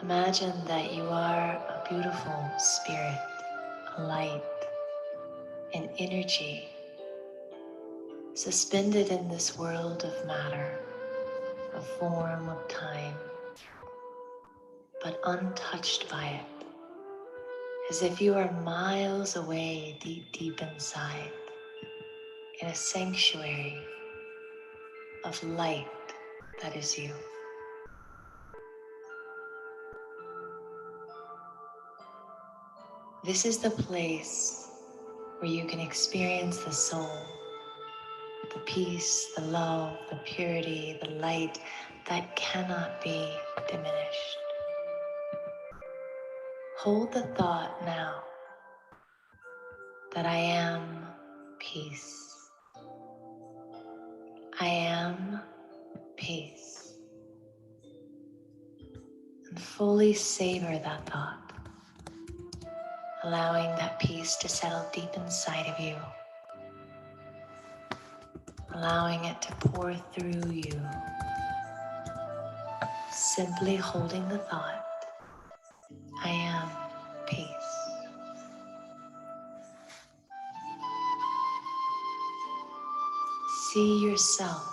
Imagine that you are a beautiful spirit, a light, an energy suspended in this world of matter, a form of time, but untouched by it, as if you are miles away, deep, deep inside, in a sanctuary of light that is you. This is the place where you can experience the soul, the peace, the love, the purity, the light that cannot be diminished. Hold the thought now that I am peace. I am peace. And fully savor that thought, allowing that peace to settle deep inside of you, allowing it to pour through you. Simply holding the thought, I am peace. See yourself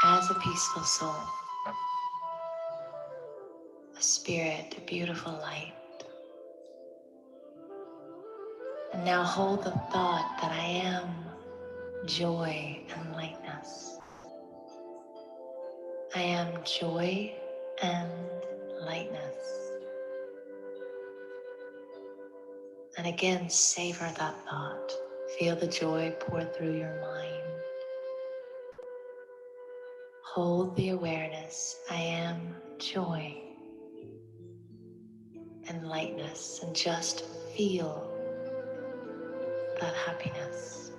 as a peaceful soul, a spirit, a beautiful light. And now hold the thought that I am joy and lightness. I am joy and lightness. And again, savor that thought. Feel the joy pour through your mind. Hold the awareness, I am joy and lightness, and just feel that happiness.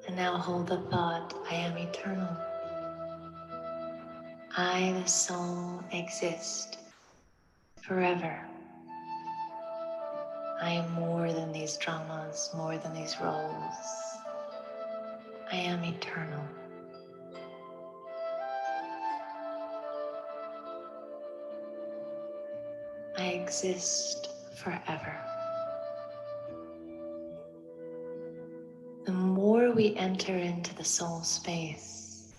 And now hold the thought, I am eternal. I, the soul, exist forever. I am more than these dramas, more than these roles. I am eternal. I exist forever. The more we enter into the soul space,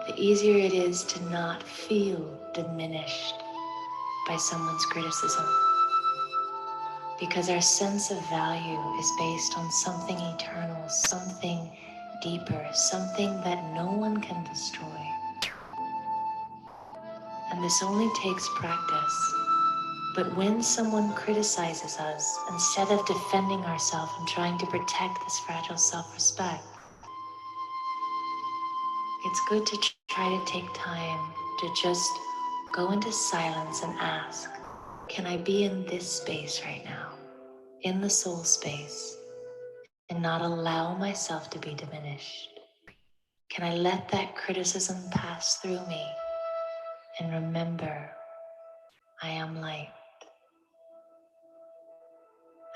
the easier it is to not feel diminished by someone's criticism, because our sense of value is based on something eternal, something deeper, something that no one can destroy. And this only takes practice. But when someone criticizes us, instead of defending ourselves and trying to protect this fragile self-respect, it's good to try to take time to just go into silence and ask, can I be in this space right now, in the soul space, and not allow myself to be diminished? Can I let that criticism pass through me and remember I am light?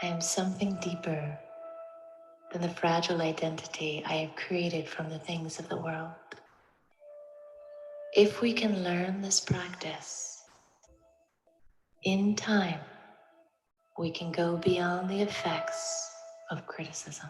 I am something deeper than the fragile identity I have created from the things of the world. If we can learn this practice, in time, we can go beyond the effects of criticism.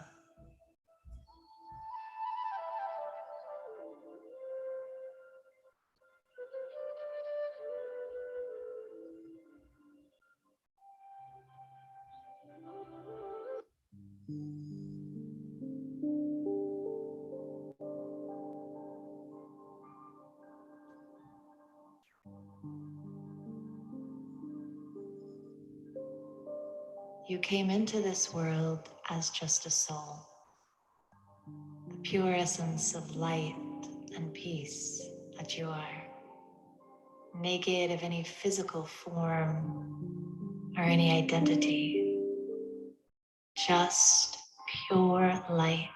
You came into this world as just a soul, the pure essence of light and peace that you are, naked of any physical form or any identity, just pure light.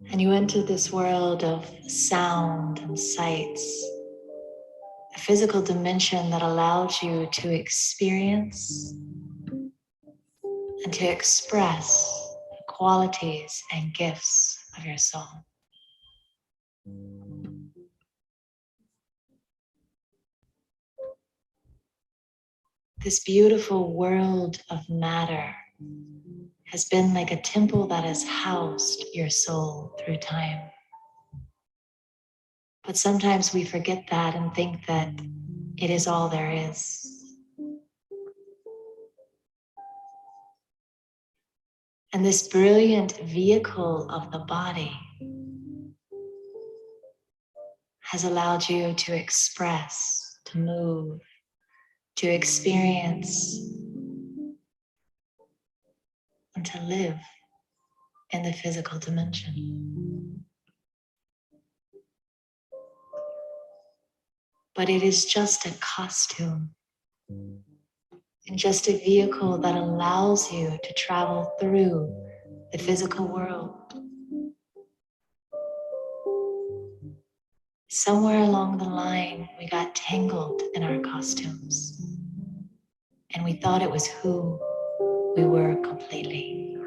And you enter this world of sound and sights a physical dimension that allowed you to experience and to express the qualities and gifts of your soul. This beautiful world of matter has been like a temple that has housed your soul through time. But sometimes we forget that and think that it is all there is. And this brilliant vehicle of the body has allowed you to express, to move, to experience, and to live in the physical dimension. But it is just a costume and just a vehicle that allows you to travel through the physical world. Somewhere along the line, we got tangled in our costumes and we thought it was who we were completely.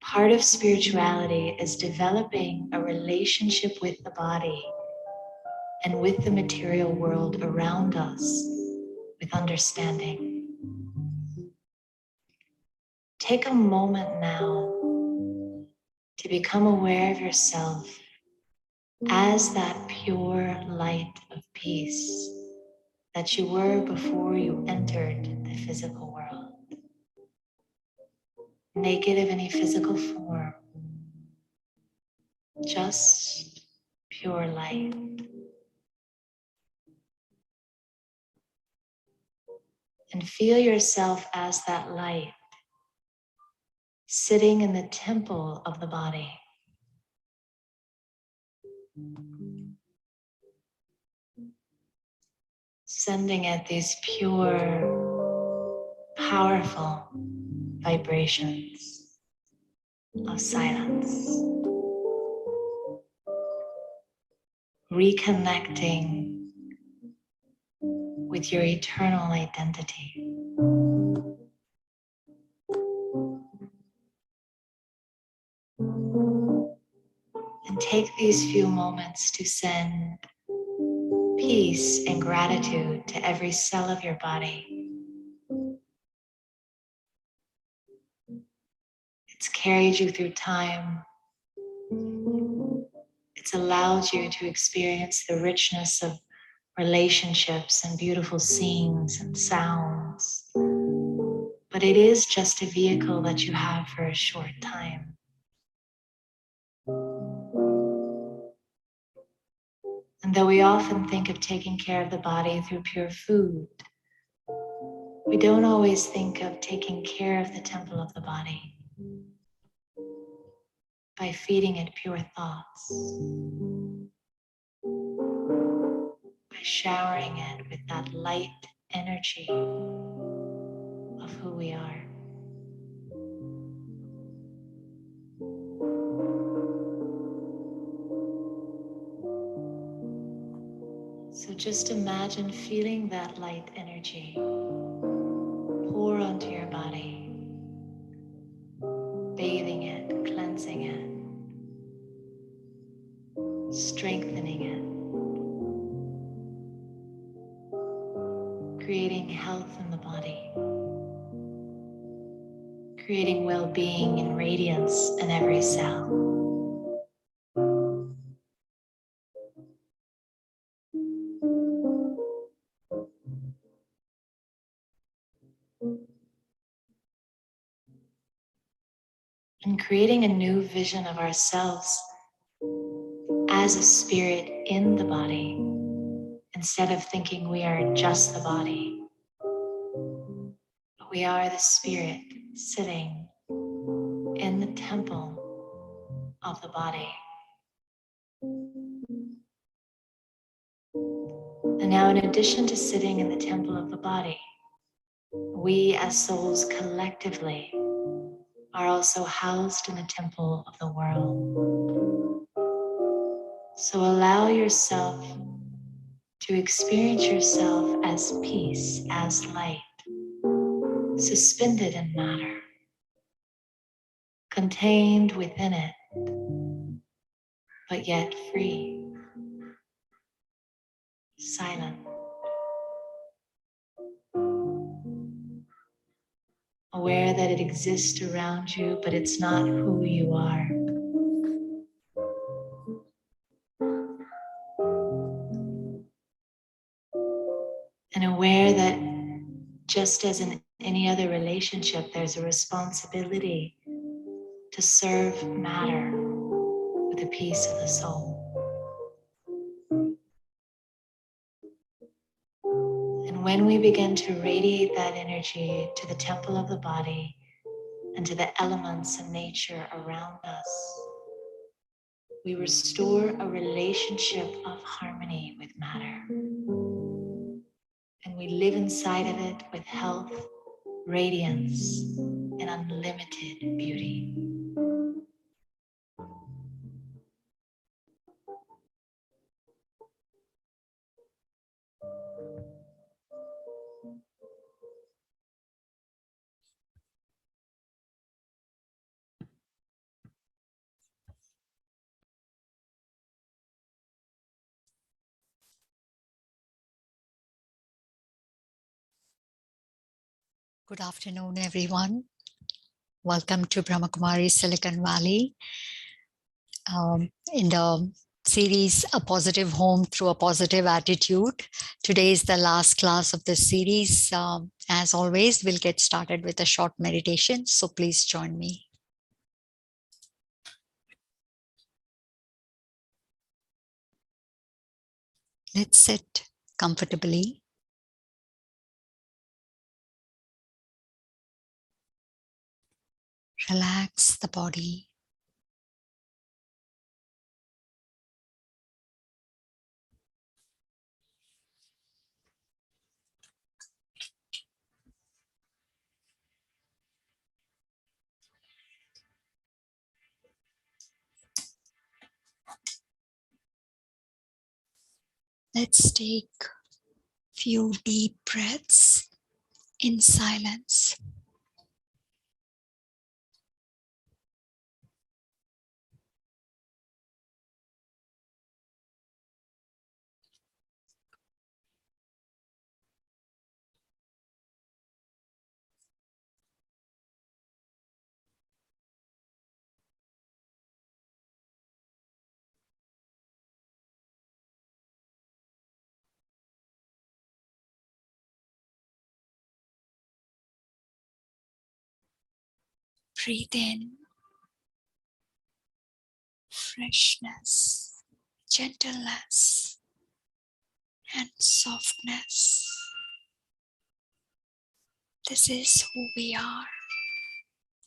Part of spirituality is developing a relationship with the body and with the material world around us with understanding. Take a moment now to become aware of yourself as that pure light of peace that you were before you entered the physical world. Naked of any physical form, just pure light. And feel yourself as that light, sitting in the temple of the body. Sending it these pure, powerful vibrations of silence. Reconnecting with your eternal identity. And take these few moments to send peace and gratitude to every cell of your body. It's carried you through time. It's allowed you to experience the richness of relationships and beautiful scenes and sounds. But it is just a vehicle that you have for a short time. And though we often think of taking care of the body through pure food, we don't always think of taking care of the temple of the body by feeding it pure thoughts, by showering it with that light energy of who we are. So just imagine feeling that light energy pour onto your body, bathing it, cleansing it, strengthening it, creating health in the body, creating well-being and radiance in every cell. And creating a new vision of ourselves as a spirit in the body, instead of thinking we are just the body, but we are the spirit sitting in the temple of the body. And now, in addition to sitting in the temple of the body, we as souls collectively are also housed in the temple of the world. So allow yourself to experience yourself as peace, as light, suspended in matter, contained within it, but yet free, silent, aware that it exists around you, but it's not who you are. And aware that just as in any other relationship, there's a responsibility to serve matter with a piece of the soul. And when we begin to radiate that energy to the temple of the body and to the elements and nature around us, we restore a relationship of harmony with matter. And we live inside of it with health, radiance, and unlimited beauty. Good afternoon, everyone. Welcome to Brahma Kumaris, Silicon Valley. In the series, A Positive Home Through a Positive Attitude. Today is the last class of this series. As always, we'll get started with a short meditation, so please join me. Let's sit comfortably. Relax the body. Let's take a few deep breaths in silence. Breathe in freshness, gentleness, and softness. This is who we are,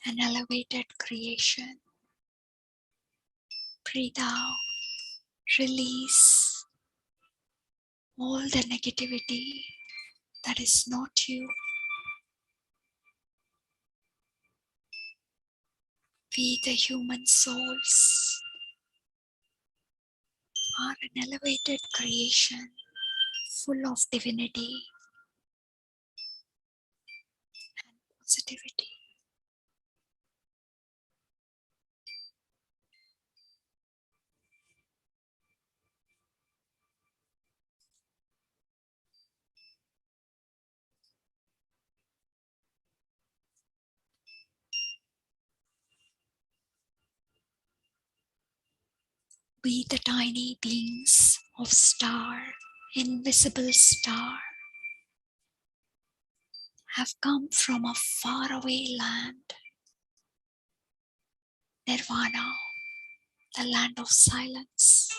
an elevated creation. Breathe out, release all the negativity that is not you. We, the human souls, are an elevated creation full of divinity and positivity. We, the tiny beings of star, invisible star, have come from a faraway land, Nirvana, the land of silence.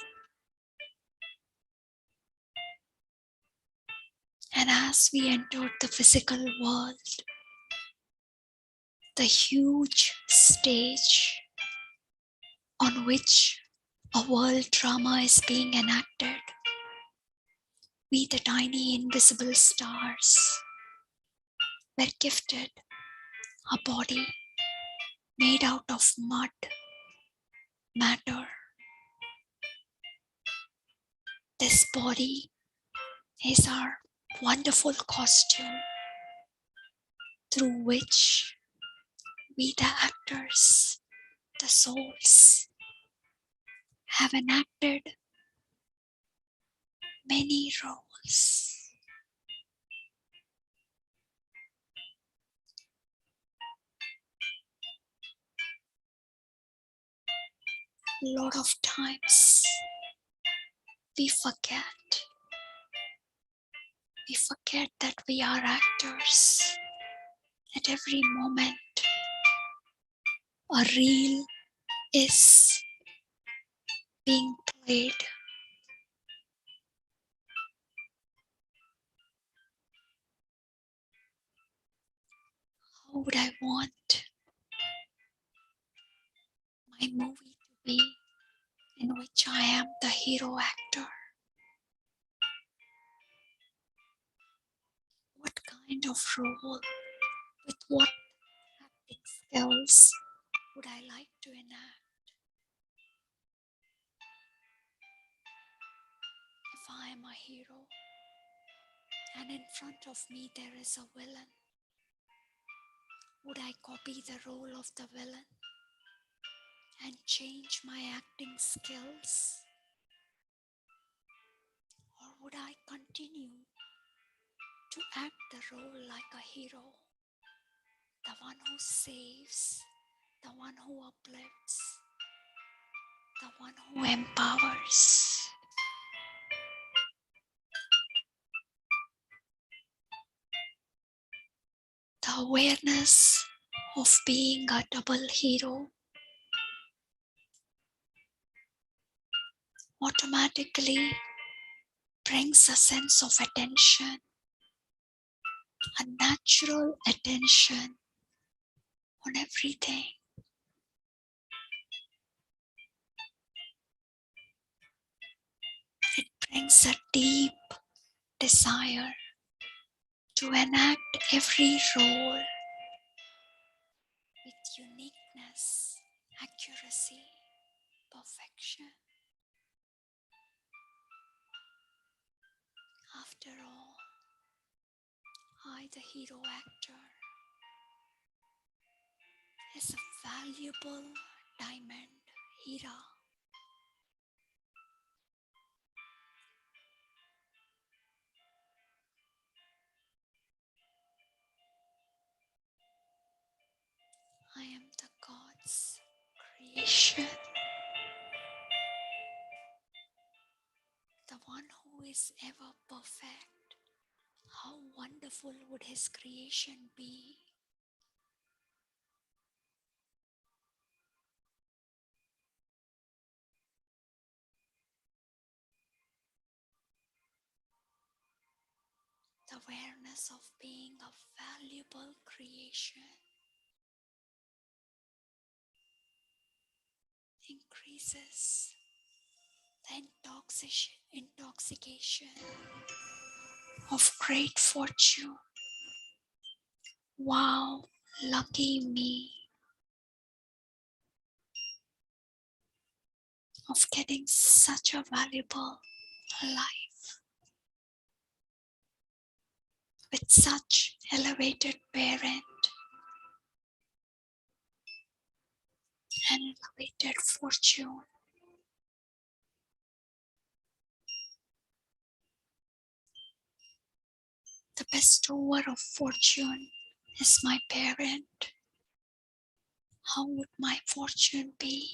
And as we entered the physical world, the huge stage on which a world drama is being enacted, we, the tiny invisible stars, were gifted a body made out of mud, matter. This body is our wonderful costume through which we, the actors, the souls, have enacted many roles. A lot of times we forget that we are actors. At every moment, a reel is being played. How would I want my movie to be in which I am the hero actor? What kind of role, with what acting skills would I like to enact? If I am a hero and in front of me there is a villain, would I copy the role of the villain and change my acting skills? Or would I continue to act the role like a hero, the one who saves, the one who uplifts, the one who empowers? The awareness of being a double hero automatically brings a sense of attention, a natural attention on everything. It brings a deep desire to enact every role with uniqueness, accuracy, perfection. After all, I, the hero actor, is a valuable diamond hero. I am the God's creation, the one who is ever perfect. How wonderful would his creation be? The awareness of being a valuable creation increases the intoxication of great fortune. Wow, lucky me of getting such a valuable life with such elevated parent and elevated fortune. The bestower of fortune is my parent. How would my fortune be?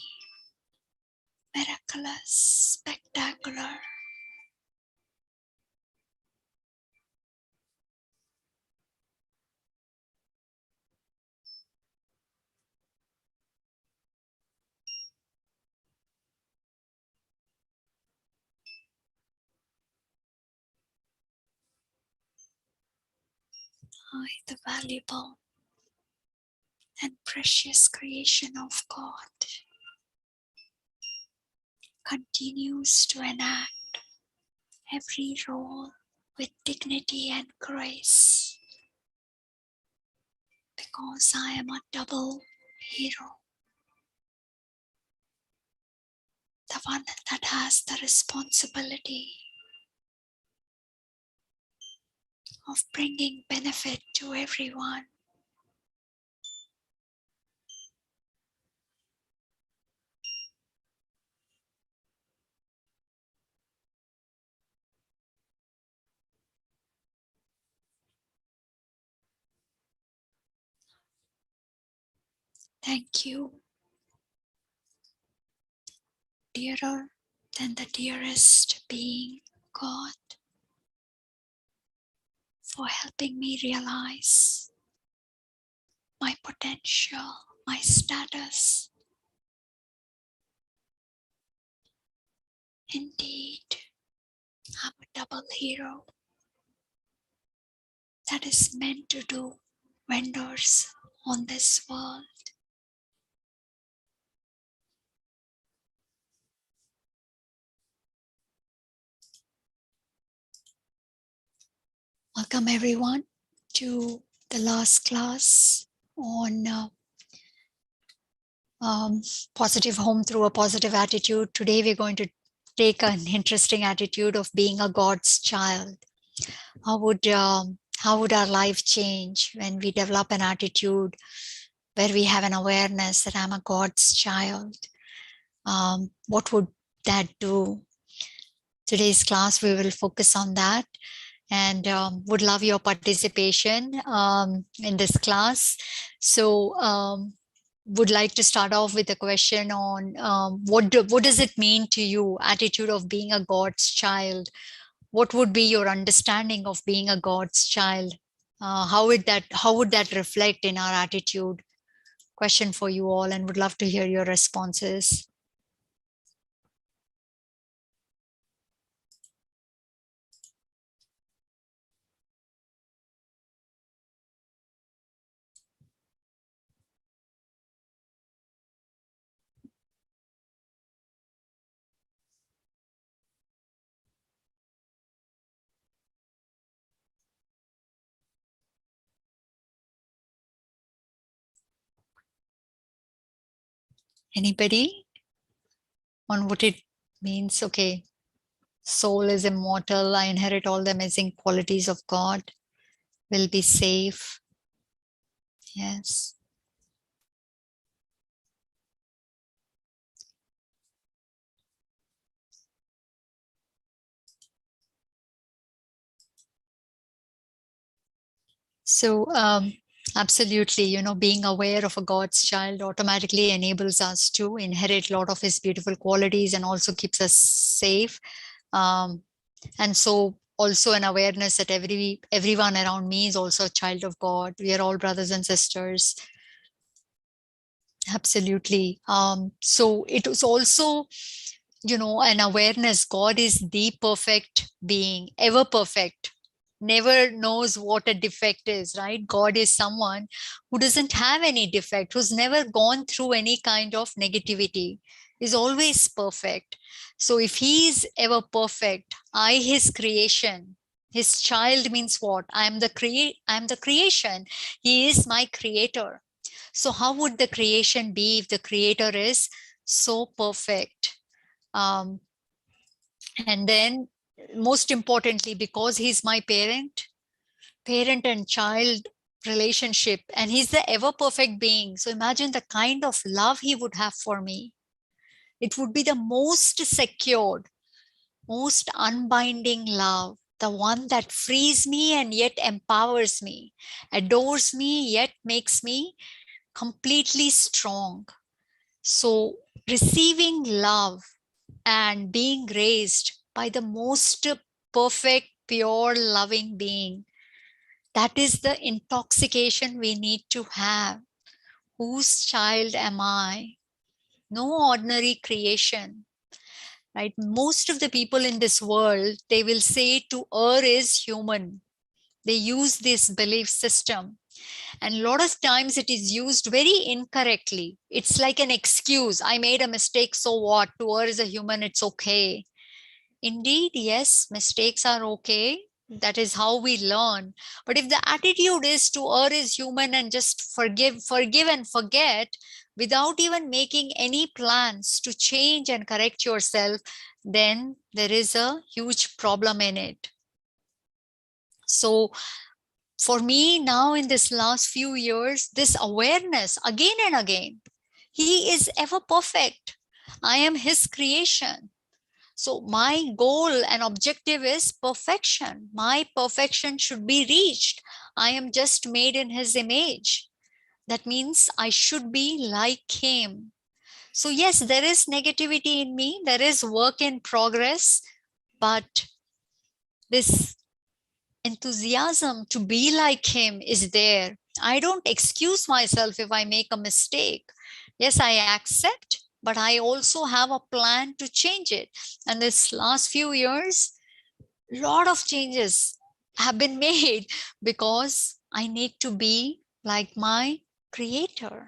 Miraculous, spectacular. I, the valuable and precious creation of God, continues to enact every role with dignity and grace, because I am a double hero, the one that has the responsibility of bringing benefit to everyone. Thank you, dearer than the dearest being, God, for helping me realize my potential, my status. Indeed, I'm a double hero that is meant to do wonders on this world. Welcome everyone to the last class on positive home through a positive attitude. Today we're going to take an interesting attitude of being a God's child. How would our life change when we develop an attitude where we have an awareness that I'm a God's child? What would that do? Today's class, we will focus on that, and would love your participation in this class. So would like to start off with a question on what does it mean to you, attitude of being a God's child? What would be your understanding of being a God's child? How would that reflect in our attitude? Question for you all, and would love to hear your responses. Anybody on what it means? Okay, soul is immortal. I inherit all the amazing qualities of God. Will be safe. Yes. So absolutely, being aware of a God's child automatically enables us to inherit a lot of his beautiful qualities and also keeps us safe. And so also an awareness that everyone around me is also a child of God. We are all brothers and sisters. Absolutely. So it was also, an awareness. God is the perfect being, ever perfect, never knows what a defect is, right? God is someone who doesn't have any defect, who's never gone through any kind of negativity, is always perfect. So if he is ever perfect, I, his creation, his child means what? I'm the creation. He is my creator. So how would the creation be if the creator is so perfect? And then most importantly, because he's my parent and child relationship, and he's the ever perfect being. So imagine the kind of love he would have for me. It would be the most secured, most unbinding love, the one that frees me and yet empowers me, adores me yet makes me completely strong. So receiving love and being raised by the most perfect, pure, loving being, that is the intoxication we need to have. Whose child am I? No ordinary creation, right? Most of the people in this world, they will say to err is human. They use this belief system. And a lot of times it is used very incorrectly. It's like an excuse. I made a mistake, so what? To err is a human, it's okay. Indeed, yes, mistakes are okay. That is how we learn. But if the attitude is to err is human and just forgive and forget without even making any plans to change and correct yourself, then there is a huge problem in it. So for me now, in this last few years, this awareness again and again, he is ever perfect. I am his creation. So my goal and objective is perfection. My perfection should be reached. I am just made in his image. That means I should be like him. So yes, there is negativity in me. There is work in progress, but this enthusiasm to be like him is there. I don't excuse myself if I make a mistake. Yes, I accept, but I also have a plan to change it. And this last few years, a lot of changes have been made because I need to be like my creator.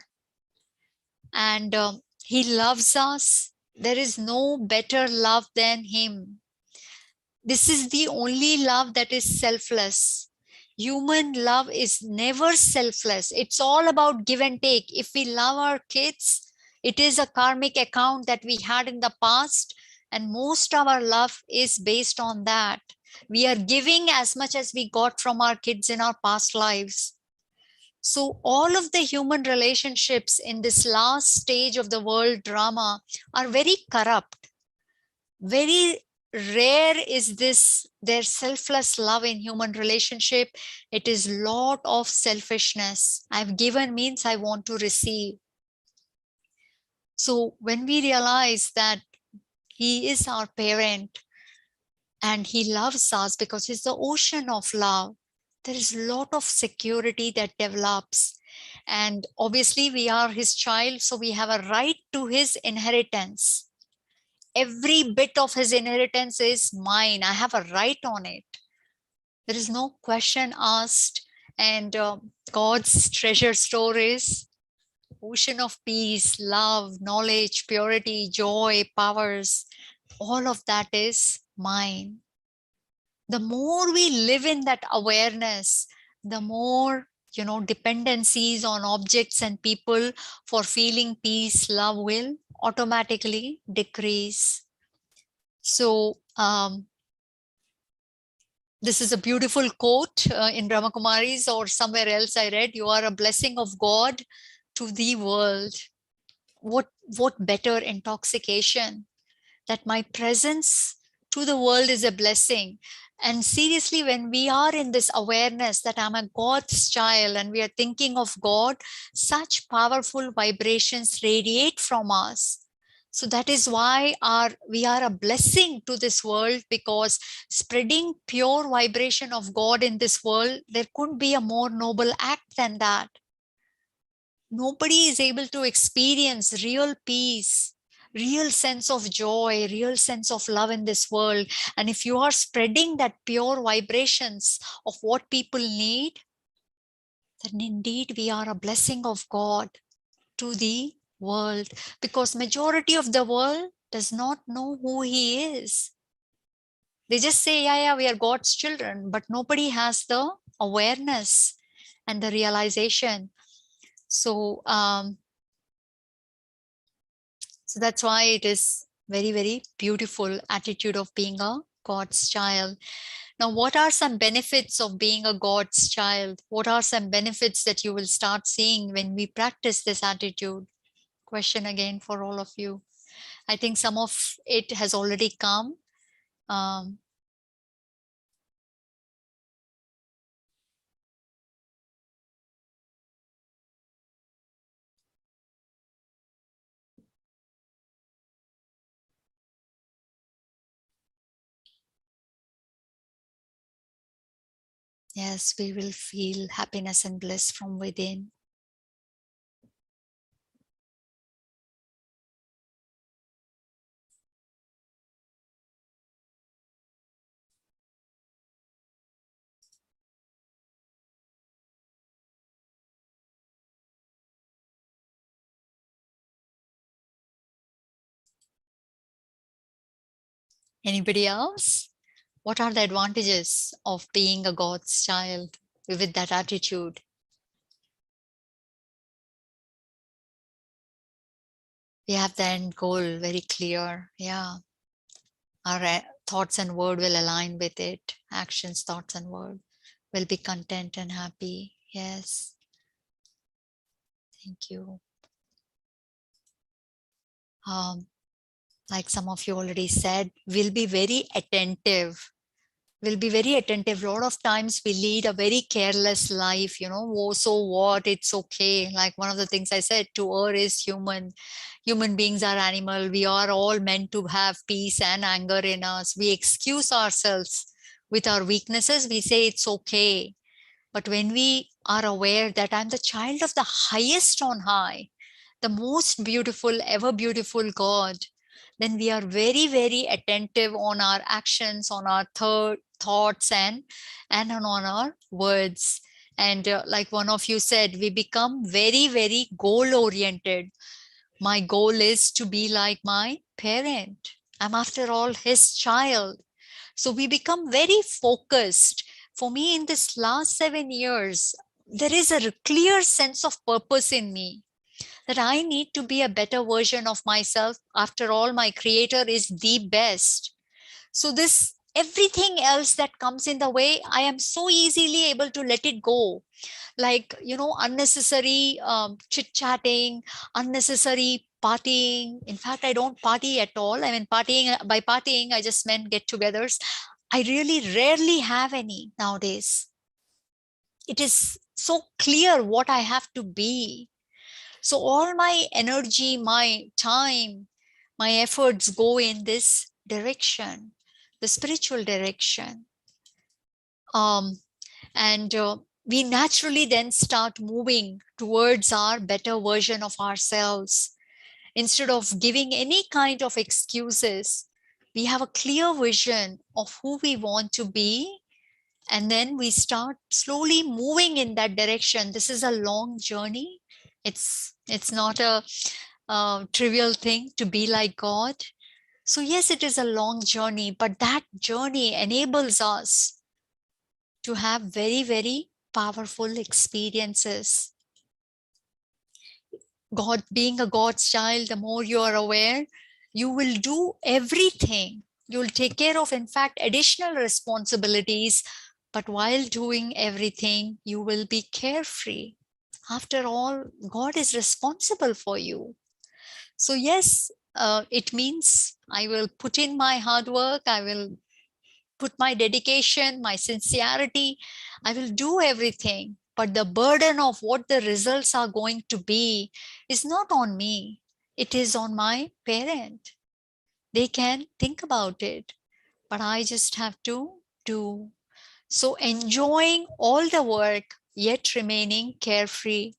And he loves us. There is no better love than him. This is the only love that is selfless. Human love is never selfless. It's all about give and take. If we love our kids, it is a karmic account that we had in the past, and most of our love is based on that. We are giving as much as we got from our kids in our past lives. So all of the human relationships in this last stage of the world drama are very corrupt. Very rare is this, their selfless love in human relationship. It is lot of selfishness. I've given means I want to receive. So when we realize that he is our parent and he loves us because he's the ocean of love, there is a lot of security that develops. And obviously we are his child, so we have a right to his inheritance. Every bit of his inheritance is mine. I have a right on it. There is no question asked. And God's treasure store is ocean of peace, love, knowledge, purity, joy, powers. All of that is mine. The more we live in that awareness, the more, dependencies on objects and people for feeling peace, love will automatically decrease. So this is a beautiful quote in Brahma Kumaris or somewhere else I read, you are a blessing of God to the world. What better intoxication that my presence to the world is a blessing. And seriously, when we are in this awareness that I'm a God's child and we are thinking of God, such powerful vibrations radiate from us. So that is why we are a blessing to this world, because spreading pure vibration of God in this world, there couldn't be a more noble act than that. Nobody is able to experience real peace, real sense of joy, real sense of love in this world. And if you are spreading that pure vibrations of what people need, then indeed we are a blessing of God to the world, because majority of the world does not know who he is. They just say, yeah, we are God's children, but nobody has the awareness and the realization. So so that's why it is very, very beautiful attitude of being a God's child. Now, what are some benefits of being a God's child? What are some benefits that you will start seeing when we practice this attitude? Question again for all of you. I think some of it has already come. Yes, we will feel happiness and bliss from within. Anybody else? What are the advantages of being a God's child with that attitude? We have the end goal very clear. Yeah. Our thoughts and word will align with it. Actions, thoughts, and word. will be content and happy. Yes. Thank you. Like some of you already said, we'll be very attentive. We'll be very attentive. A lot of times we lead a very careless life, oh, so what? It's okay. Like one of the things I said, to err is human. Human beings are animal. We are all meant to have peace and anger in us. We excuse ourselves with our weaknesses. We say it's okay. But when we are aware that I'm the child of the highest on high, the most beautiful, ever beautiful God, then we are very, very attentive on our actions, on our thoughts, and on our words. And like one of you said, we become very, very goal oriented. My goal is to be like my parent. I'm, after all, his child. So we become very focused. For me, in this last 7 years, there is a clear sense of purpose in me that I need to be a better version of myself. After all, my creator is the best. So this, everything else that comes in the way, I am so easily able to let it go. Like, unnecessary chit chatting, unnecessary partying. In fact, I don't party at all. I mean, by partying, I just meant get togethers. I really rarely have any nowadays. It is so clear what I have to be. So all my energy, my time, my efforts go in this direction, the spiritual direction. And we naturally then start moving towards our better version of ourselves. Instead of giving any kind of excuses, we have a clear vision of who we want to be, and then we start slowly moving in that direction. This is a long journey. It's not a trivial thing to be like God. So yes, it is a long journey, but that journey enables us to have very, very powerful experiences. God, being a God's child, the more you are aware, you will do everything. You'll take care of, in fact, additional responsibilities. But while doing everything, you will be carefree. After all, God is responsible for you. So yes, it means I will put in my hard work. I will put my dedication, my sincerity. I will do everything. But the burden of what the results are going to be is not on me. It is on my parent. They can think about it, but I just have to do. So enjoying all the work, yet remaining carefree.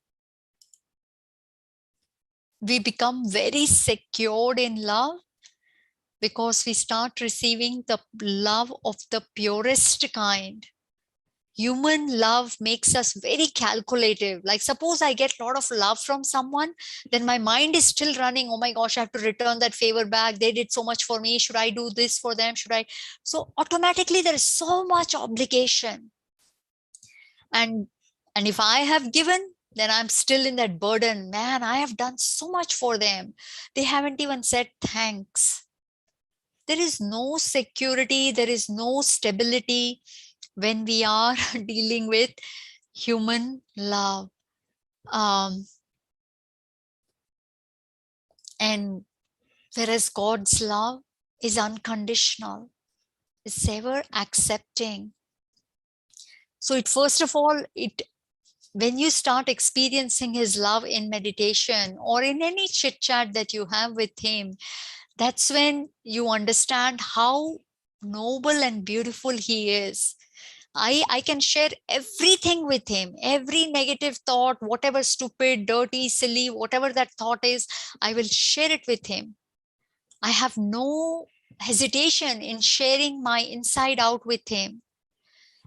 We become very secured in love because we start receiving the love of the purest kind. Human love makes us very calculative. Like suppose I get a lot of love from someone, then my mind is still running, oh my gosh, I have to return that favor back. They did so much for me. Should I do this for them? Should I? So automatically there is so much obligation. And if I have given, then I'm still in that burden. Man, I have done so much for them. They haven't even said thanks. There is no security, there is no stability when we are dealing with human love. And whereas God's love is unconditional, it's ever accepting. So it, first of all, when you start experiencing his love in meditation or in any chit chat that you have with him, that's when you understand how noble and beautiful he is. I can share everything with him, every negative thought, whatever stupid, dirty, silly, whatever that thought is, I will share it with him. I have no hesitation in sharing my inside out with him.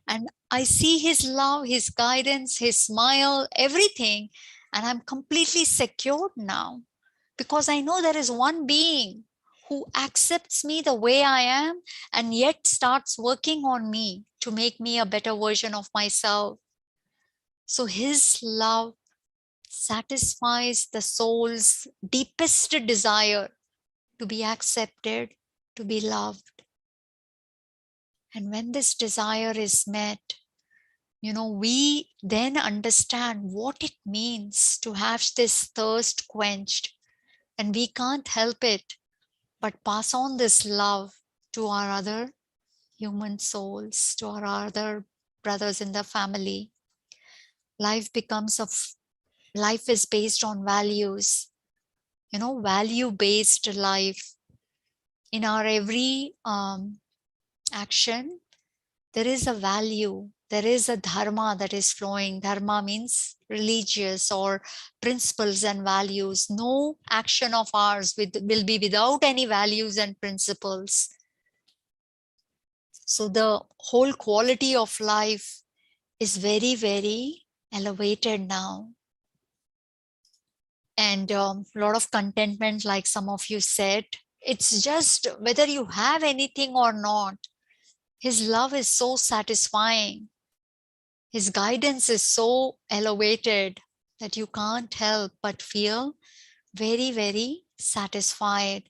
And I see his love, his guidance, his smile, everything. And I'm completely secured now because I know there is one being who accepts me the way I am and yet starts working on me to make me a better version of myself. So his love satisfies the soul's deepest desire to be accepted, to be loved. And when this desire is met, we then understand what it means to have this thirst quenched, and we can't help it but pass on this love to our other human souls, to our other brothers in the family. Life becomes life is based on values, value based life. In our every action, there is a value, there is a dharma that is flowing. Dharma means religious or principles and values. No action of ours will be without any values and principles. So the whole quality of life is very, very elevated now. And a lot of contentment, like some of you said. It's just whether you have anything or not, his love is so satisfying. His guidance is so elevated that you can't help but feel very, very satisfied.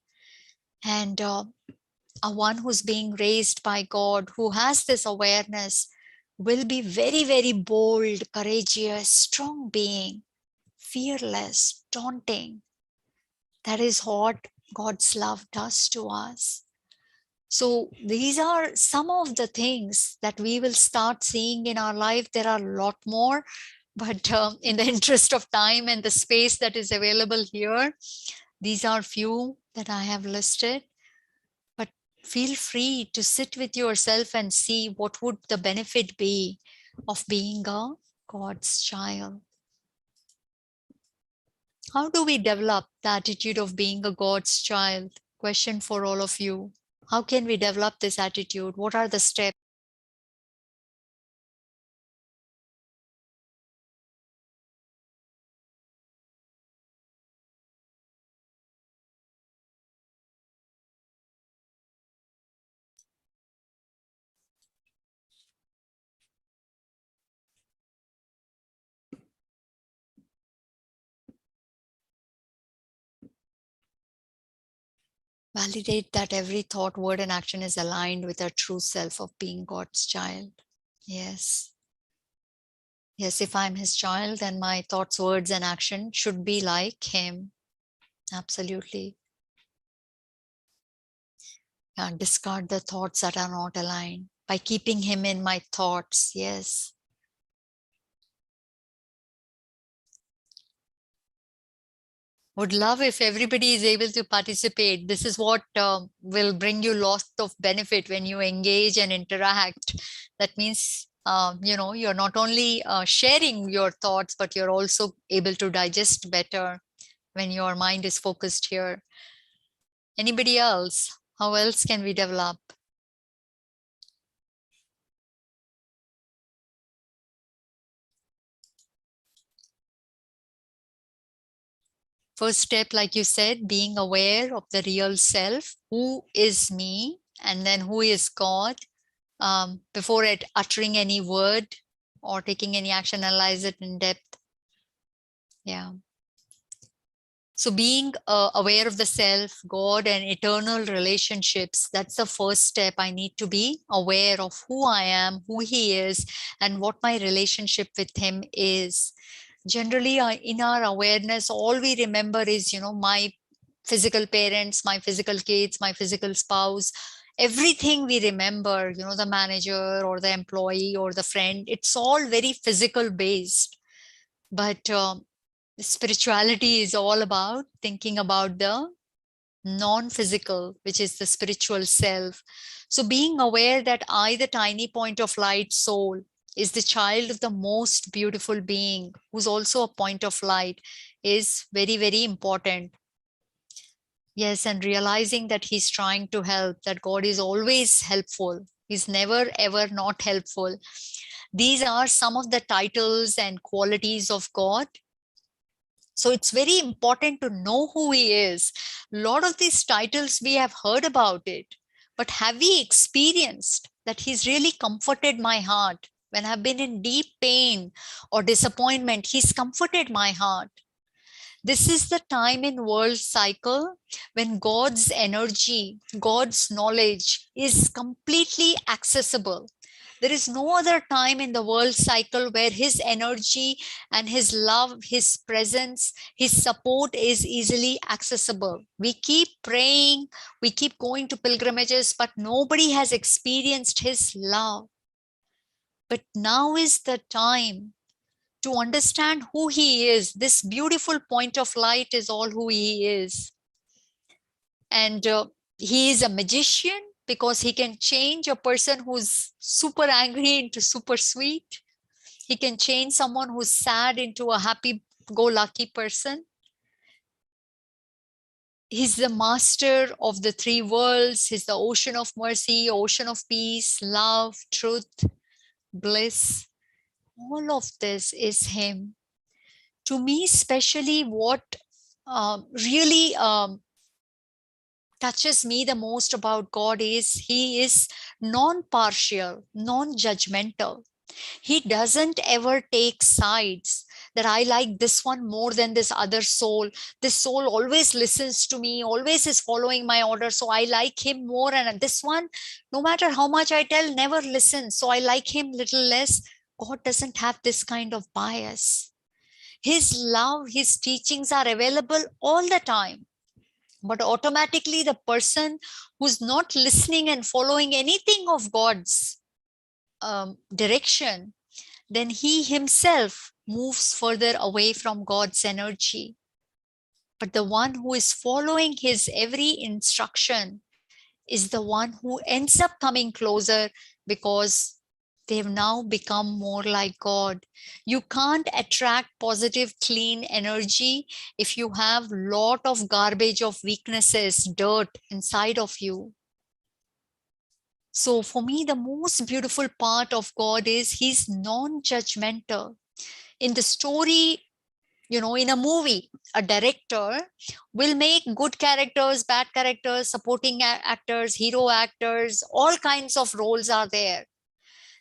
And a one who's being raised by God, who has this awareness, will be very, very bold, courageous, strong being, fearless, daunting. That is what God's love does to us. So these are some of the things that we will start seeing in our life. There are a lot more, but in the interest of time and the space that is available here, these are few that I have listed. But feel free to sit with yourself and see what would the benefit be of being a God's child. How do we develop the attitude of being a God's child? Question for all of you. How can we develop this attitude? What are the steps? Validate that every thought, word, and action is aligned with our true self of being God's child. Yes. Yes, if I'm his child, then my thoughts, words, and action should be like him. Absolutely. And discard the thoughts that are not aligned by keeping him in my thoughts. Yes. Would love if everybody is able to participate. This is what will bring you lots of benefit when you engage and interact. That means, you're not only sharing your thoughts, but you're also able to digest better when your mind is focused here. Anybody else? How else can we develop? First step, like you said, being aware of the real self. Who is me? And then who is God? Before uttering any word or taking any action, analyze it in depth. Yeah. So being aware of the self, God, and eternal relationships, that's the first step. I need to be aware of who I am, who he is, and what my relationship with him is. Generally, in our awareness, all we remember is, my physical parents, my physical kids, my physical spouse. Everything we remember, the manager or the employee or the friend, it's all very physical based. But spirituality is all about thinking about the non-physical, which is the spiritual self. So being aware that I, the tiny point of light soul, is the child of the most beautiful being, who's also a point of light, is very, very important. Yes, and realizing that he's trying to help, that God is always helpful. He's never, ever not helpful. These are some of the titles and qualities of God. So it's very important to know who he is. A lot of these titles, we have heard about it, but have we experienced that he's really comforted my heart? When I've been in deep pain or disappointment, he's comforted my heart. This is the time in world cycle when God's energy, God's knowledge is completely accessible. There is no other time in the world cycle where his energy and his love, his presence, his support is easily accessible. We keep praying, we keep going to pilgrimages, but nobody has experienced his love. But now is the time to understand who he is. This beautiful point of light is all who he is. And he is a magician because he can change a person who's super angry into super sweet. He can change someone who's sad into a happy-go-lucky person. He's the master of the three worlds. He's the ocean of mercy, ocean of peace, love, truth, bliss. All of this is him. To me, especially what really touches me the most about God is he is non-partial, non-judgmental. He doesn't ever take sides that I like this one more than this other soul. This soul always listens to me, always is following my order. So I like him more. And this one, no matter how much I tell, never listens. So I like him little less. God doesn't have this kind of bias. His love, his teachings are available all the time. But automatically the person who's not listening and following anything of God's direction, then he himself moves further away from God's energy. But the one who is following his every instruction is the one who ends up coming closer because they've now become more like God. You can't attract positive, clean energy if you have a lot of garbage of weaknesses, dirt inside of you. So for me, the most beautiful part of God is he's non-judgmental. In the story, in a movie, a director will make good characters, bad characters, supporting actors, hero actors, all kinds of roles are there.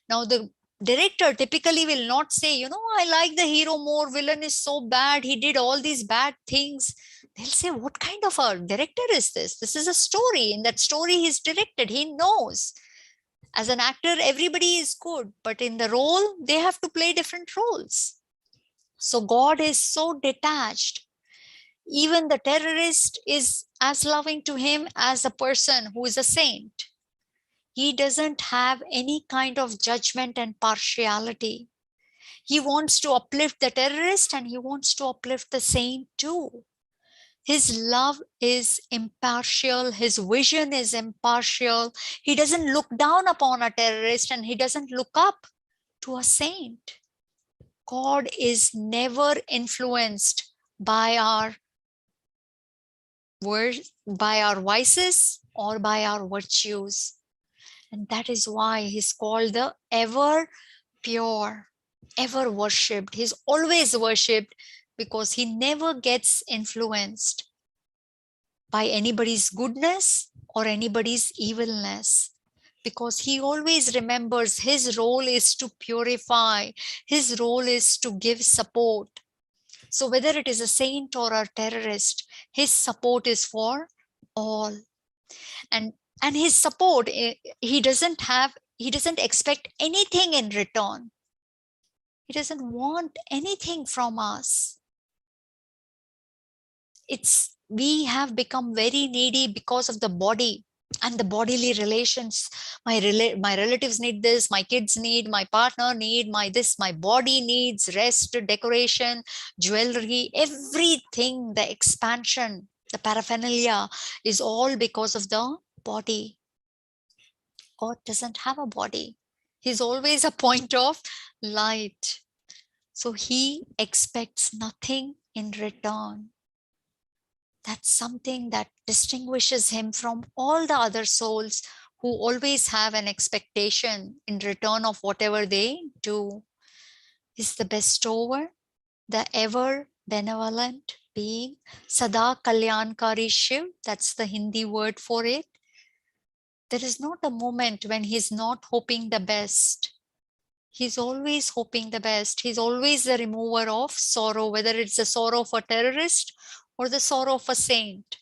Now, the director typically will not say, I like the hero more, villain is so bad, he did all these bad things. They'll say, what kind of a director is this? This is a story. In that story, he's directed, he knows. As an actor, everybody is good, but in the role, they have to play different roles. So God is so detached. Even the terrorist is as loving to him as a person who is a saint. He doesn't have any kind of judgment and partiality. He wants to uplift the terrorist and he wants to uplift the saint too. His love is impartial. His vision is impartial. He doesn't look down upon a terrorist and he doesn't look up to a saint. God is never influenced by our words, by our vices or by our virtues. And that is why he's called the ever pure, ever worshipped. He's always worshipped because he never gets influenced by anybody's goodness or anybody's evilness, because he always remembers his role is to purify, his role is to give support. So whether it is a saint or a terrorist, his support is for all. And his support, he doesn't expect anything in return. He doesn't want anything from us. We have become very needy because of the body and the bodily relations. My relatives need this, my kids need, my partner need, my body needs rest, decoration, jewelry, everything, the expansion, the paraphernalia is all because of the body. God doesn't have a body. He's always a point of light. So he expects nothing in return. That's something that distinguishes him from all the other souls who always have an expectation in return of whatever they do. He's the bestower, the ever benevolent being, Sada Kalyankari Shiv, that's the Hindi word for it. There is not a moment when he's not hoping the best. He's always hoping the best. He's always the remover of sorrow, whether it's the sorrow of a terrorist or the sorrow of a saint.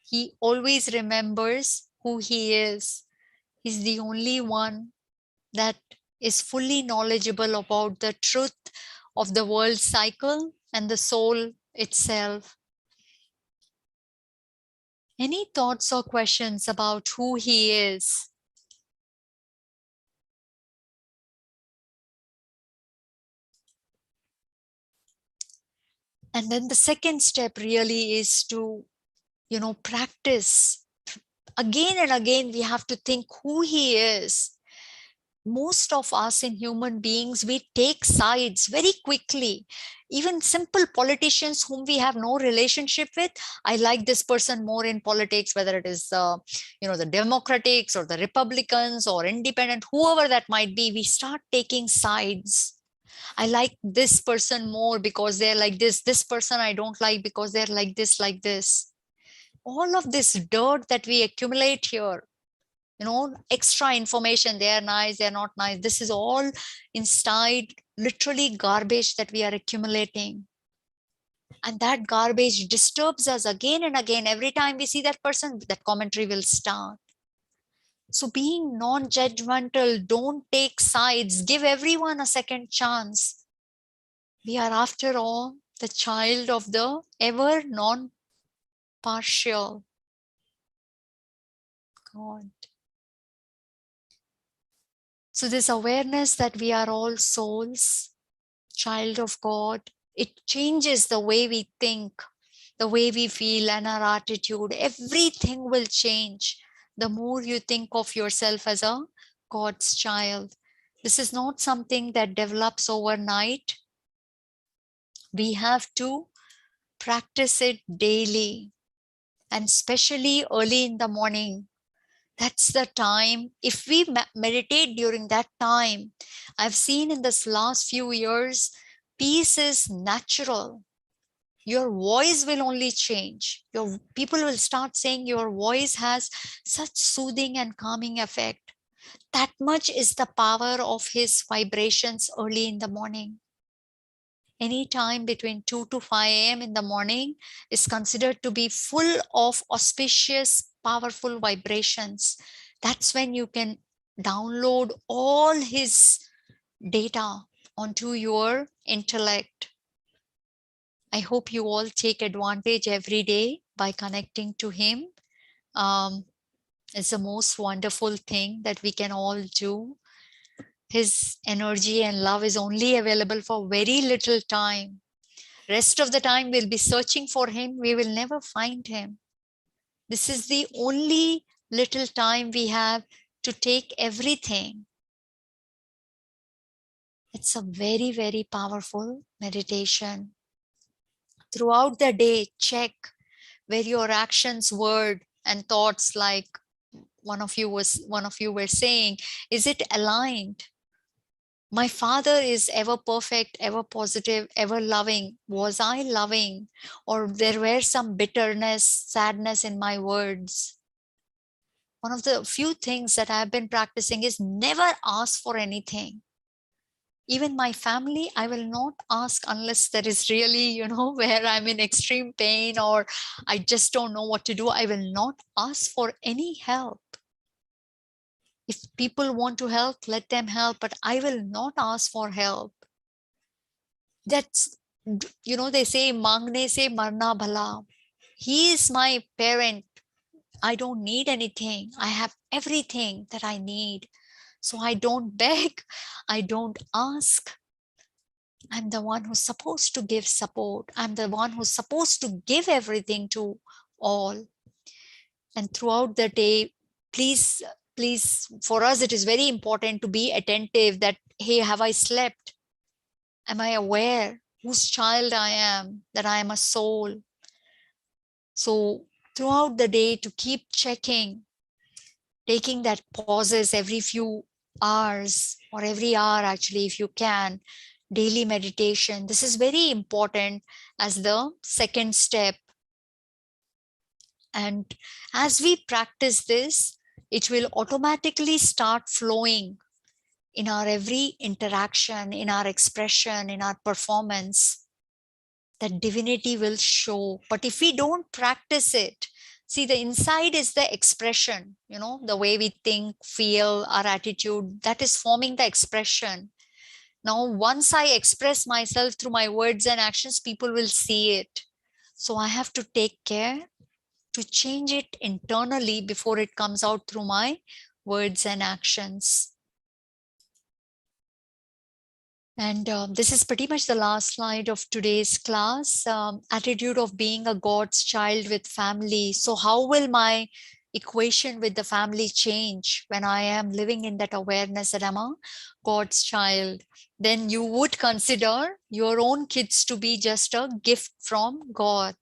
He always remembers who he is. He's the only one that is fully knowledgeable about the truth of the world cycle and the soul itself. Any thoughts or questions about who he is? And then the second step really is to, practice. Again and again, we have to think who he is. Most of us in human beings, we take sides very quickly. Even simple politicians whom we have no relationship with, I like this person more in politics, whether it is the Democrats or the Republicans or independent, whoever that might be, we start taking sides. I like this person more because they're like this person I don't like because they're like this. All of this dirt that we accumulate here, extra information, they are nice, they're not nice, this is all inside literally garbage that we are accumulating. And that garbage disturbs us again and again. Every time we see that person, that commentary will start. So being non-judgmental, don't take sides, give everyone a second chance. We are, after all, the child of the ever non-partial God. So this awareness that we are all souls, child of God, it changes the way we think, the way we feel, and our attitude. Everything will change the more you think of yourself as a God's child. This is not something that develops overnight. We have to practice it daily, and especially early in the morning. That's the time. If we meditate during that time, I've seen in this last few years, peace is natural. Your voice will only change. Your people will start saying your voice has such soothing and calming effect. That much is the power of his vibrations early in the morning. Any time between 2 to 5 a.m. in the morning is considered to be full of auspicious, powerful vibrations. That's when you can download all his data onto your intellect. I hope you all take advantage every day by connecting to him. It's the most wonderful thing that we can all do. His energy and love is only available for very little time. Rest of the time we'll be searching for him. We will never find him. This is the only little time we have to take everything. It's a very, very powerful meditation. Throughout the day, check where your actions, word, and thoughts, like one of you were saying, is it aligned? My father is ever perfect, ever positive, ever loving. Was I loving? Or there were some bitterness, sadness in my words? One of the few things that I've been practicing is never ask for anything. Even my family, I will not ask unless there is really, where I'm in extreme pain or I just don't know what to do. I will not ask for any help. If people want to help, let them help, but I will not ask for help. That's, they say, mangne se marna bhala. He is my parent. I don't need anything. I have everything that I need. So I don't beg. I don't ask. I'm the one who's supposed to give support. I'm the one who's supposed to give everything to all. And throughout the day, please, for us, it is very important to be attentive that, hey, have I slept? Am I aware whose child I am, that I am a soul? So throughout the day, to keep checking, taking that pauses every few hours or every hour, actually, if you can, daily meditation. This is very important as the second step. And as we practice this, it will automatically start flowing in our every interaction, in our expression, in our performance. That divinity will show. But if we don't practice it, See, the inside is the expression, the way we think, feel, our attitude, that is forming the expression. Now, once I express myself through my words and actions, people will see it. So I have to take care to change it internally before it comes out through my words and actions. And this is pretty much the last slide of today's class. Attitude of being a God's child with family. So how will my equation with the family change when I am living in that awareness that I'm a God's child? Then you would consider your own kids to be just a gift from God.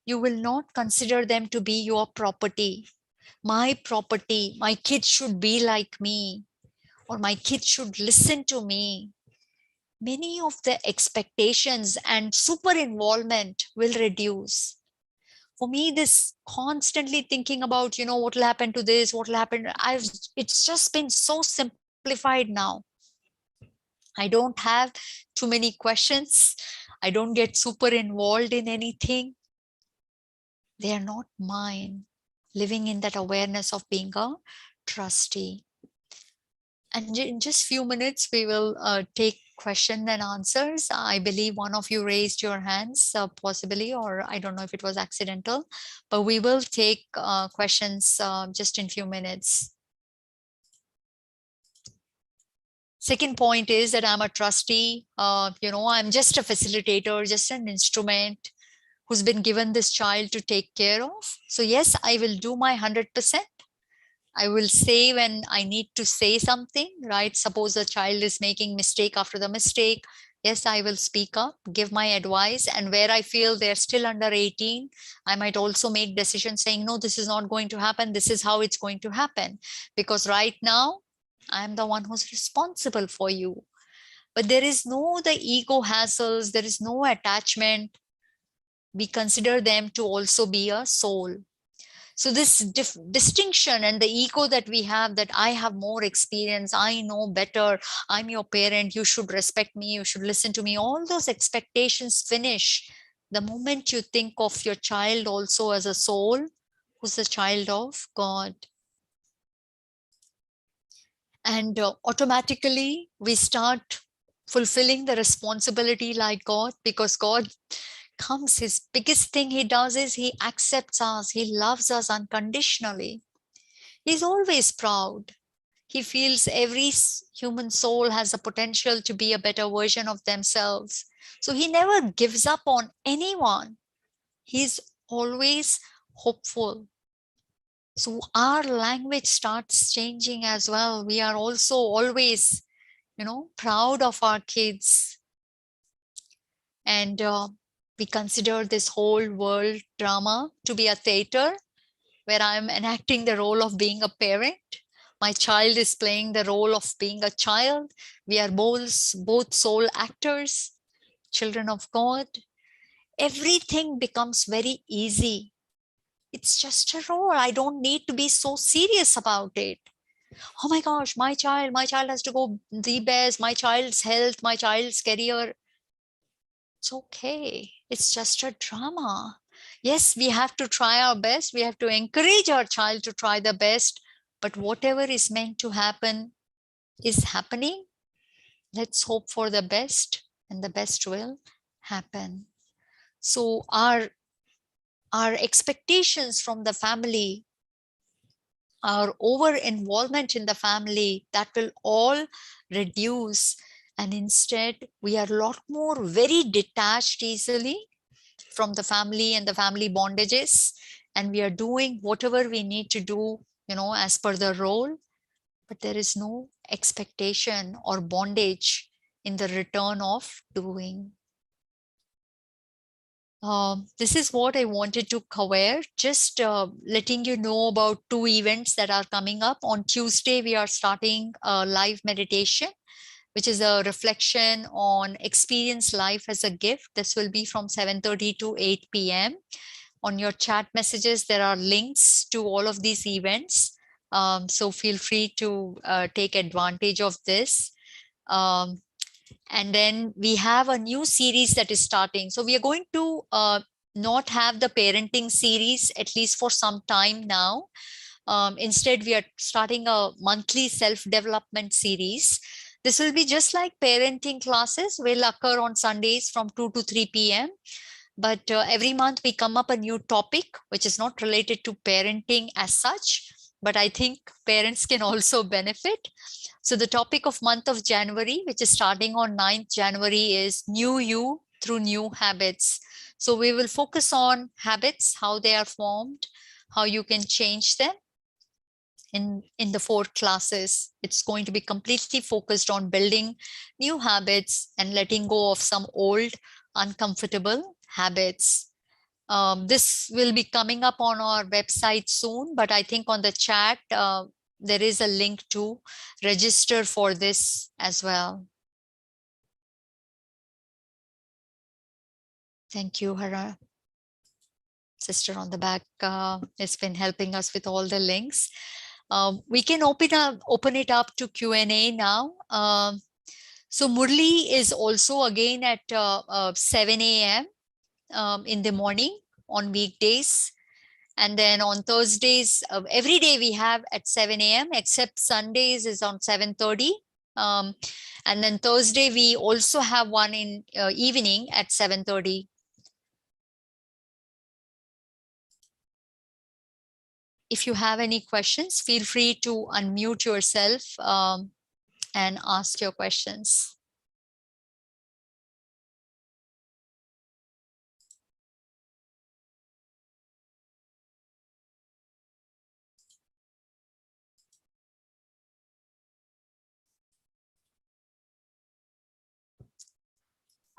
You will not consider them to be your property. My property, my kids should be like me, or my kids should listen to me. Many of the expectations and super involvement will reduce. For me, this constantly thinking about, what will happen to this, what will happen, it's just been so simplified now. I don't have too many questions. I don't get super involved in anything. They are not mine. Living in that awareness of being a trustee. And in just few minutes, we will take question and answers. I believe one of you raised your hands, possibly, or I don't know if it was accidental, but we will take questions just in few minutes. Second point is that I'm a trustee. I'm just a facilitator, just an instrument who's been given this child to take care of. So yes, I will do my 100%. I will say when I need to say something, right? Suppose a child is making mistake after the mistake. Yes, I will speak up, give my advice. And where I feel they're still under 18, I might also make decisions saying, no, this is not going to happen. This is how it's going to happen. Because right now, I'm the one who's responsible for you. But there is no the ego hassles. There is no attachment. We consider them to also be a soul. So this distinction and the ego that we have, that I have more experience, I know better, I'm your parent, you should respect me, you should listen to me, all those expectations finish the moment you think of your child also as a soul who's a child of God. And automatically we start fulfilling the responsibility like God, because God comes, his biggest thing he does is he accepts us, he loves us unconditionally. He's always proud. He feels every human soul has a potential to be a better version of themselves. So he never gives up on anyone. He's always hopeful. So our language starts changing as well. We are also always, proud of our kids. And we consider this whole world drama to be a theater where I'm enacting the role of being a parent. My child is playing the role of being a child. We are both soul actors, children of God. Everything becomes very easy. It's just a role. I don't need to be so serious about it. Oh my gosh, my child has to go the best, my child's health, my child's career. It's okay. It's just a drama. Yes, we have to try our best. We have to encourage our child to try the best. But whatever is meant to happen is happening. Let's hope for the best, and the best will happen. So our expectations from the family, our over involvement in the family, that will all reduce. And instead, we are a lot more very detached easily from the family and the family bondages. And we are doing whatever we need to do, as per the role. But there is no expectation or bondage in the return of doing. This is what I wanted to cover. Just letting you know about 2 events that are coming up. On Tuesday, we are starting a live meditation, which is a reflection on experience life as a gift. This will be from 7:30 to 8 p.m. On your chat messages, there are links to all of these events. So feel free to take advantage of this. And then we have a new series that is starting. So we are going to not have the parenting series, at least for some time now. Instead, we are starting a monthly self-development series. This will be just like parenting classes, will occur on Sundays from 2 to 3 p.m. But every month we come up a new topic, which is not related to parenting as such, but I think parents can also benefit. So the topic of month of January, which is starting on 9th January, is New You Through New Habits. So we will focus on habits, how they are formed, how you can change them. In the 4 classes, it's going to be completely focused on building new habits and letting go of some old uncomfortable habits. This will be coming up on our website soon, but I think on the chat there is a link to register for this as well. Thank you, Hara. Sister on the back has been helping us with all the links. We can open it up to Q&A now. So Murli is also again at 7 a.m. In the morning on weekdays. And then on Thursdays, every day we have at 7 a.m. except Sundays is on 7:30. And then Thursday, we also have one in evening at 7:30. If you have any questions, feel free to unmute yourself and ask your questions.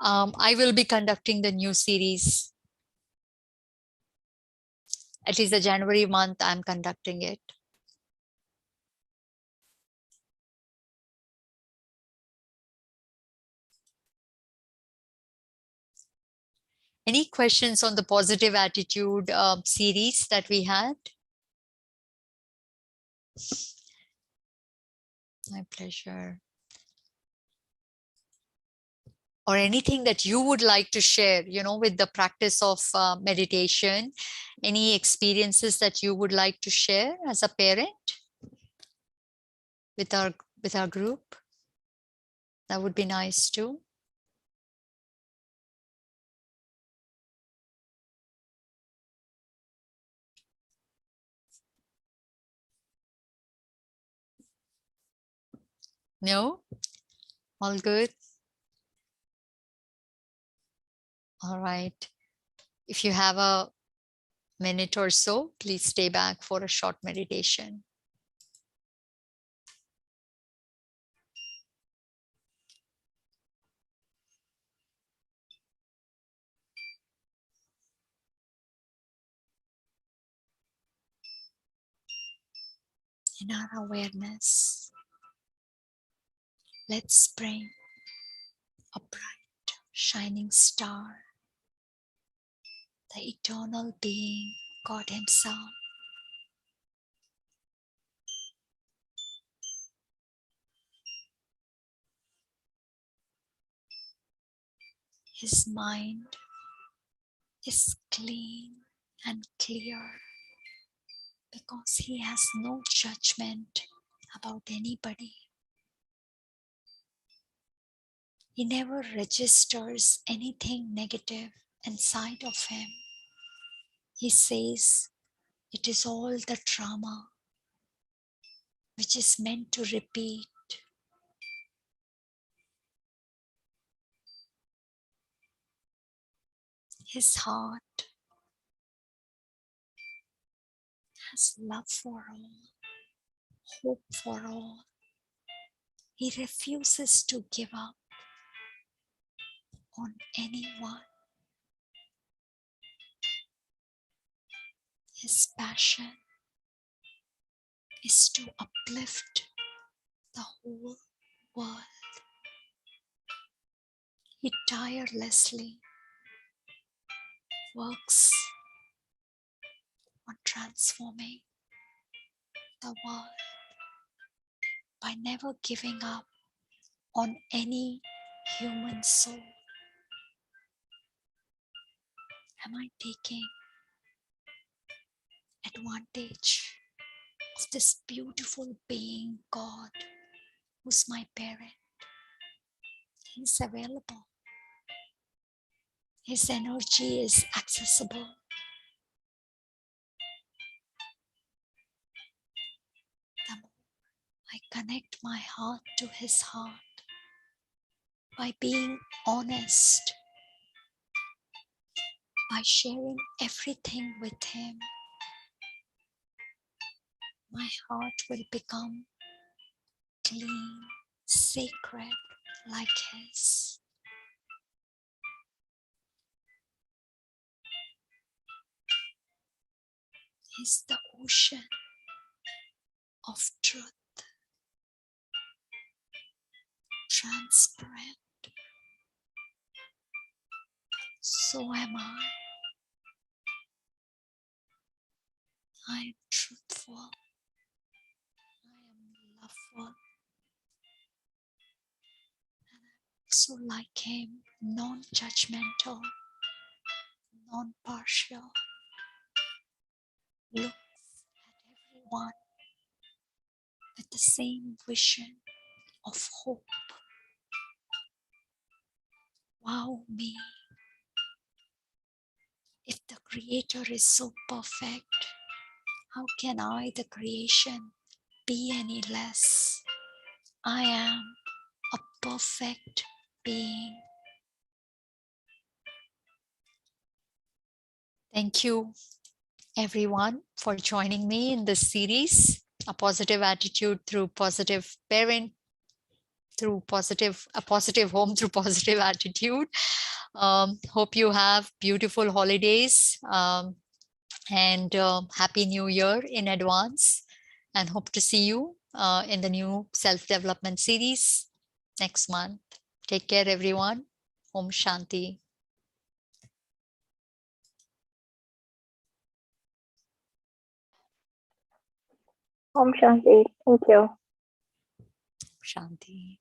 I will be conducting the new series. At least the January month, I'm conducting it. Any questions on the positive attitude series that we had? My pleasure. Or anything that you would like to share, with the practice of meditation, any experiences that you would like to share as a parent with our group? That would be nice too. No? All good? All right. If you have a minute or so, please stay back for a short meditation. In our awareness, let's bring a bright, shining star, the eternal being, God Himself. His mind is clean and clear because He has no judgment about anybody. He never registers anything negative inside of Him. He says it is all the drama which is meant to repeat. His heart has love for all, hope for all. He refuses to give up on anyone. His passion is to uplift the whole world. He tirelessly works on transforming the world by never giving up on any human soul. Am I taking advantage of this beautiful being, God, who's my parent? He's available. His energy is accessible. The more I connect my heart to his heart by being honest, by sharing everything with him, my heart will become clean, sacred like his. He's the ocean of truth, transparent. So am I. I am truthful. I am loveful. And I'm also like him, non-judgmental, non-partial. Looks at everyone with the same vision of hope. Wow me. If the Creator is so perfect, how can I, the creation, be any less? I am a perfect being. Thank you, everyone, for joining me in this series, A Positive Attitude Through Positive Parent, through a positive home through positive attitude. Hope you have beautiful holidays and Happy New Year in advance, and hope to see you in the new self-development series next month. Take care, everyone. Om Shanti. Om Shanti. Thank you. Shanti.